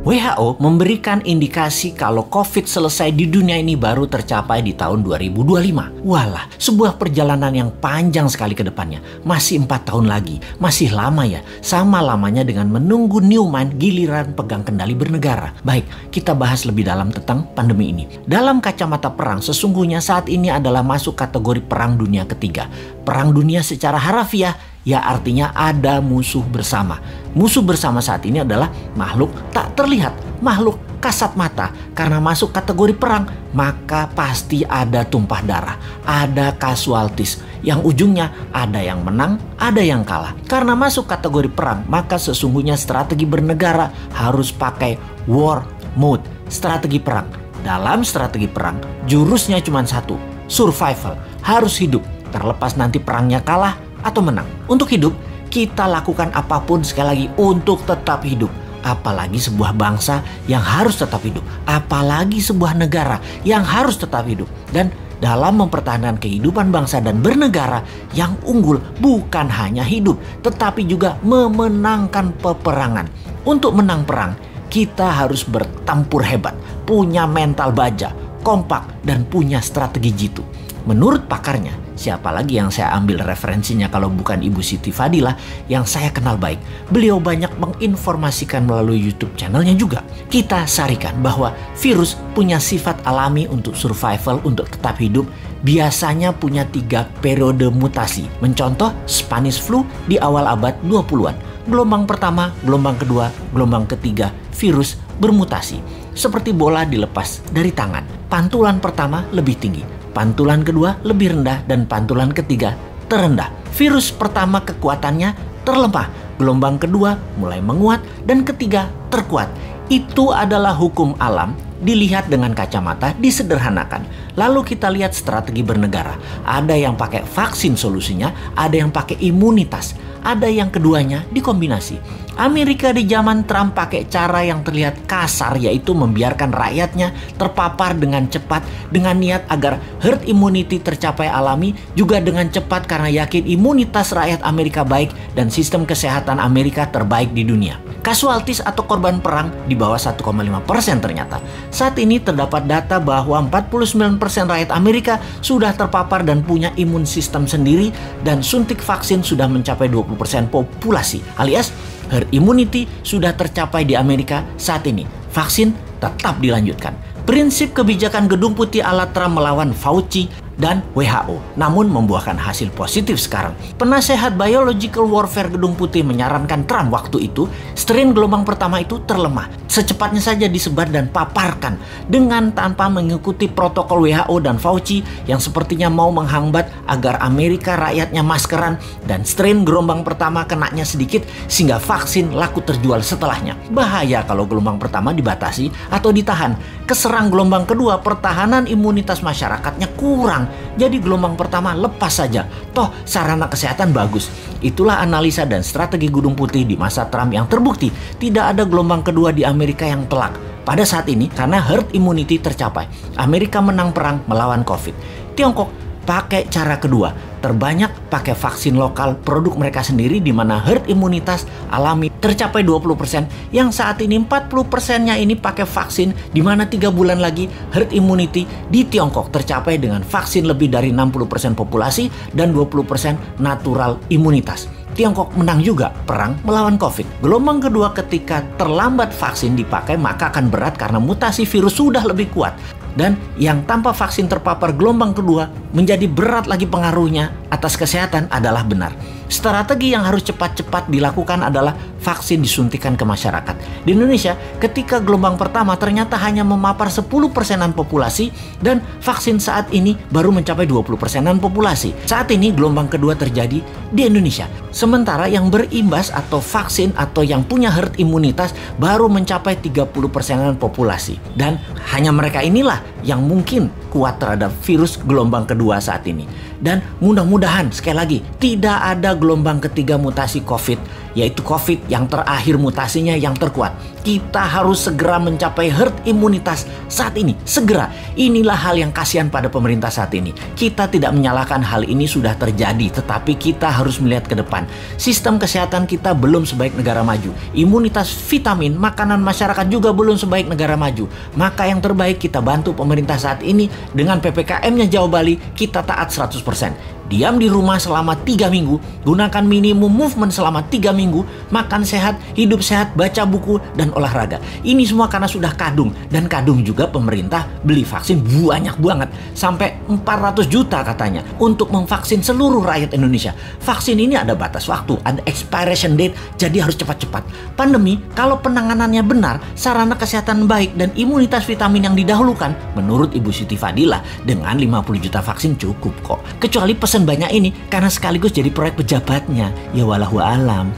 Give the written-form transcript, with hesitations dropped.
WHO memberikan indikasi kalau COVID selesai di dunia ini baru tercapai di tahun 2025. Walah, sebuah perjalanan yang panjang sekali ke depannya. Masih 4 tahun lagi. Masih lama ya. Sama lamanya dengan menunggu Newman giliran pegang kendali bernegara. Baik, kita bahas lebih dalam tentang pandemi ini. Dalam kacamata perang, sesungguhnya saat ini adalah masuk kategori perang dunia ketiga. Perang dunia secara harafiah ya artinya ada musuh bersama. Musuh bersama saat ini adalah makhluk tak terlihat, makhluk kasat mata. Karena masuk kategori perang, maka pasti ada tumpah darah, ada casualties. Yang ujungnya ada yang menang, ada yang kalah. Karena masuk kategori perang, maka sesungguhnya strategi bernegara harus pakai war mode, strategi perang. Dalam strategi perang, jurusnya cuma satu, survival, harus hidup. Terlepas nanti perangnya kalah atau menang. Untuk hidup, kita lakukan apapun sekali lagi untuk tetap hidup. Apalagi sebuah bangsa yang harus tetap hidup. Apalagi sebuah negara yang harus tetap hidup. Dan dalam mempertahankan kehidupan bangsa dan bernegara, yang unggul bukan hanya hidup, tetapi juga memenangkan peperangan. Untuk menang perang, kita harus bertempur hebat, punya mental baja, kompak, dan punya strategi jitu. Menurut pakarnya, siapa lagi yang saya ambil referensinya kalau bukan Ibu Siti Fadilah yang saya kenal baik. Beliau banyak menginformasikan melalui YouTube channelnya juga. Kita sarikan bahwa virus punya sifat alami untuk survival, untuk tetap hidup. Biasanya punya 3 periode mutasi. Mencontoh Spanish flu di awal abad 20-an. Gelombang pertama, gelombang kedua, gelombang ketiga, virus bermutasi. Seperti bola dilepas dari tangan. Pantulan pertama lebih tinggi, pantulan kedua lebih rendah, dan pantulan ketiga terendah. Virus pertama kekuatannya terlemah, gelombang kedua mulai menguat, dan ketiga terkuat. Itu adalah hukum alam, dilihat dengan kacamata, disederhanakan. Lalu kita lihat strategi bernegara. Ada yang pakai vaksin solusinya, ada yang pakai imunitas, ada yang keduanya dikombinasi. Amerika di zaman Trump pakai cara yang terlihat kasar, yaitu membiarkan rakyatnya terpapar dengan cepat dengan niat agar herd immunity tercapai alami, juga dengan cepat karena yakin imunitas rakyat Amerika baik dan sistem kesehatan Amerika terbaik di dunia. Casualties atau korban perang di bawah 1,5% ternyata. Saat ini terdapat data bahwa 49% rakyat Amerika sudah terpapar dan punya imun sistem sendiri, dan suntik vaksin sudah mencapai 20% populasi, alias herd immunity sudah tercapai di Amerika saat ini. Vaksin tetap dilanjutkan. Prinsip kebijakan Gedung Putih ala Trump melawan Fauci dan WHO, namun membuahkan hasil positif sekarang. Penasehat Biological Warfare Gedung Putih menyarankan Trump waktu itu, strain gelombang pertama itu terlemah. Secepatnya saja disebar dan paparkan dengan tanpa mengikuti protokol WHO dan Fauci yang sepertinya mau menghambat agar Amerika rakyatnya maskeran, dan strain gelombang pertama kenanya sedikit sehingga vaksin laku terjual setelahnya. Bahaya kalau gelombang pertama dibatasi atau ditahan. Keserang gelombang kedua, pertahanan imunitas masyarakatnya kurang. Jadi gelombang pertama lepas saja. Toh sarana kesehatan bagus. Itulah analisa dan strategi Gedung Putih di masa Trump yang terbukti tidak ada gelombang kedua di Amerika yang telak. Pada saat ini karena herd immunity tercapai, Amerika menang perang melawan COVID. Tiongkok pakai cara kedua, terbanyak pakai vaksin lokal produk mereka sendiri, di mana herd imunitas alami tercapai 20%, yang saat ini 40%-nya ini pakai vaksin, di mana 3 bulan lagi herd immunity di Tiongkok tercapai dengan vaksin lebih dari 60% populasi dan 20% natural imunitas. Tiongkok menang juga perang melawan COVID. Gelombang kedua ketika terlambat vaksin dipakai maka akan berat karena mutasi virus sudah lebih kuat. Dan yang tanpa vaksin terpapar gelombang kedua menjadi berat lagi pengaruhnya atas kesehatan adalah benar. Strategi yang harus cepat-cepat dilakukan adalah vaksin disuntikan ke masyarakat. Di Indonesia, ketika gelombang pertama ternyata hanya memapar 10%-an populasi, dan vaksin saat ini baru mencapai 20%-an populasi. Saat ini gelombang kedua terjadi di Indonesia. Sementara yang berimbas atau vaksin atau yang punya herd imunitas baru mencapai 30%-an populasi. Dan hanya mereka inilah yang mungkin kuat terhadap virus gelombang kedua saat ini. Dan mudah-mudahan sekali lagi tidak ada gelombang ketiga mutasi COVID yaitu COVID yang terakhir mutasinya yang terkuat. Kita harus segera mencapai herd imunitas saat ini, segera. Inilah hal yang kasihan pada pemerintah saat ini. Kita tidak menyalahkan hal ini sudah terjadi, tetapi kita harus melihat ke depan. Sistem kesehatan kita belum sebaik negara maju. Imunitas vitamin, makanan masyarakat juga belum sebaik negara maju. Maka yang terbaik kita bantu pemerintah saat ini dengan PPKM-nya Jawa Bali, kita taat 100%. Diam di rumah selama 3 minggu, gunakan minimum movement selama 3 minggu, makan sehat, hidup sehat, baca buku, dan olahraga. Ini semua karena sudah kadung, dan kadung juga pemerintah beli vaksin banyak banget, sampai 400 juta katanya, untuk memvaksin seluruh rakyat Indonesia. Vaksin ini ada batas waktu, ada expiration date, jadi harus cepat-cepat. Pandemi, kalau penanganannya benar, sarana kesehatan baik, dan imunitas vitamin yang didahulukan, menurut Ibu Siti Fadilah, dengan 50 juta vaksin cukup kok. Kecuali pesan banyak ini karena sekaligus jadi proyek pejabatnya. Ya walahu alam.